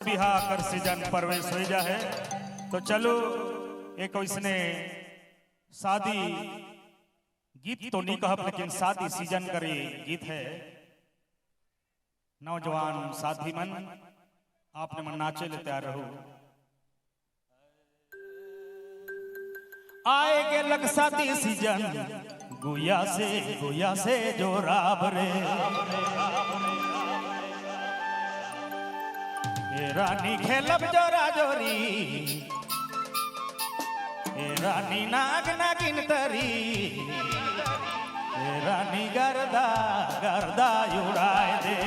बिहा कर सीजन प्रवेश हो जा है तो चलो एक इसने शादी गीत तो नहीं कह लेकिन शादी सीजन करे गीत है। नौजवान साथी मन आपने मन नाचे ले तैयार रहो। आएगे लग शादी सीजन गुया से जो राब रे रानी खेलब जोरा जोरी रानी नाग नागिन तरी रानी गर्दा गर्दा उड़ाए दे।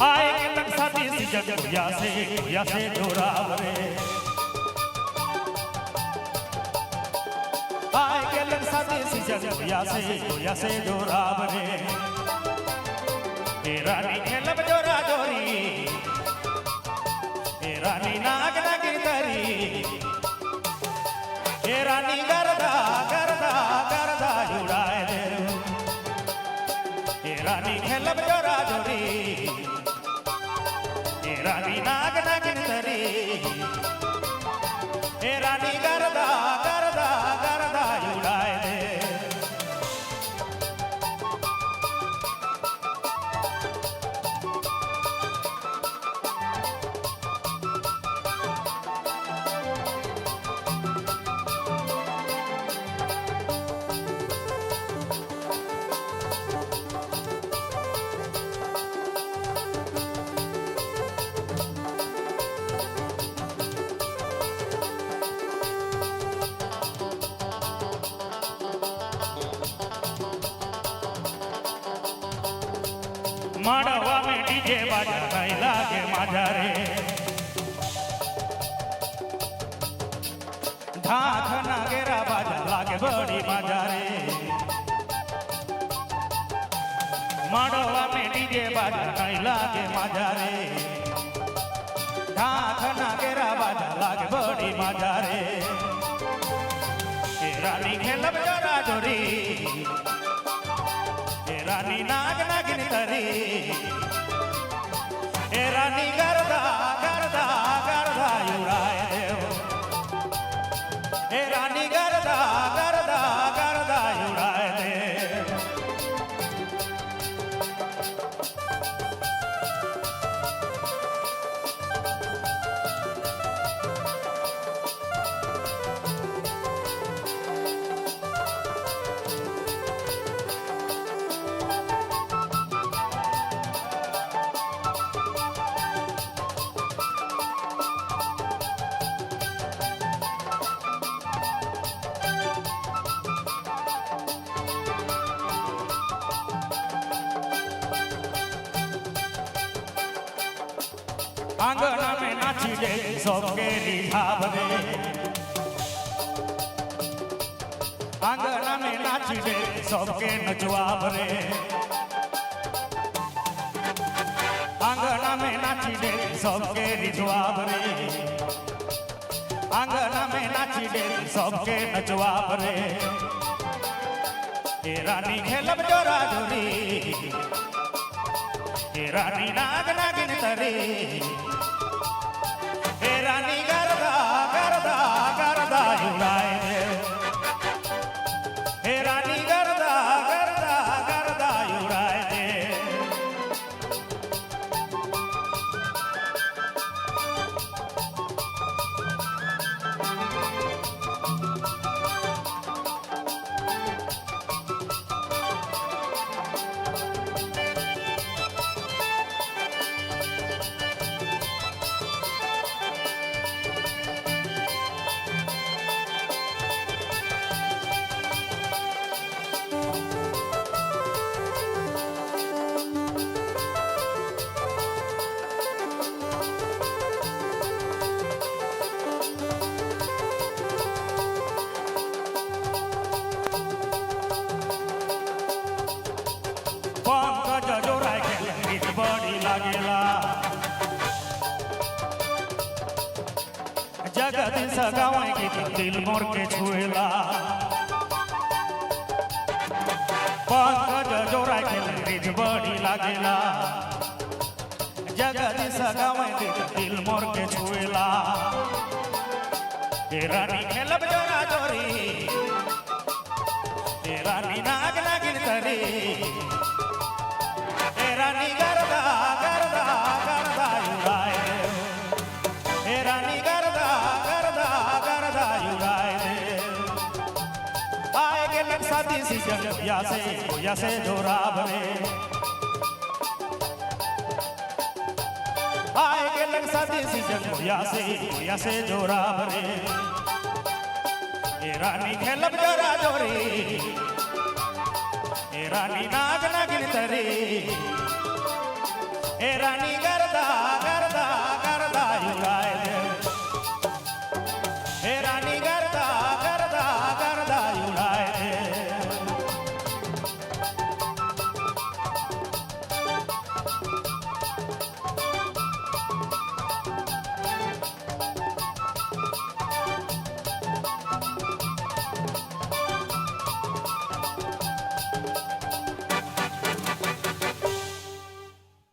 आएंगे लग शादी सीजन गुया से जोराब रे आएंगे लग शादी सीजन गुया से जोराब रे रानी खेलब जोरा जोरी रानी नाग नागिन तरी रानी गर्दा गर्दा गर्दा उड़ाए दे रानी खेलब जोरा जोरी रानी नाग नागिन तरी रानी गर्दा गर्दा गर्दा उड़ाए दे। माड़वा में डीजे बाजा नहीं लागे माजा रे ढाक नागेरा बाजा लागे बड़ी माजा रे माड़वा में डीजे बाजा नहीं लागे माजा रे ढाक नागेरा बाजा लागे बड़ी माजा रे रानी खेलब जोरा जोरी रानी नाग नागिन तरी रानी गर्दा गर्दा गर्दा उड़ाए दे रानी गर्दा गर्दा गर्दा उड़ाए दे। आंगना में नाची दे सबके रिझाव दे आंगना में नाची दे सबके नचवाब रे आंगना में नाची दे सबके रिझवाब रे आंगना में नाची दे सबके नचवाब रे रानी खेलब जोरा जोरी रानी नाग नागिन तरी रानी गर्दा गर्दा गर्दा उड़ाए दे रानी गर्दा गर्दा गर्दा उड़ाए दे। छुएला जगदीश गावे गीत दिल मोर के छुएला पंकज जोरा के रिज बड़ी लागेला जगदीश गावे गीत दिल मोर के छुएला रानी खेलब जोरा जोरी रानी नाग नागिन तरी रानी गरदा गरदा गरदा युगाए रानी गरदा गरदा गरदा युगाए आएगे लग साथी सीजन या से जोरा भरे आएगे लग साथी सीजन या से जोरा भरे रानी खेलब जोरा जोरी रानी नाग नागिन तरी रानी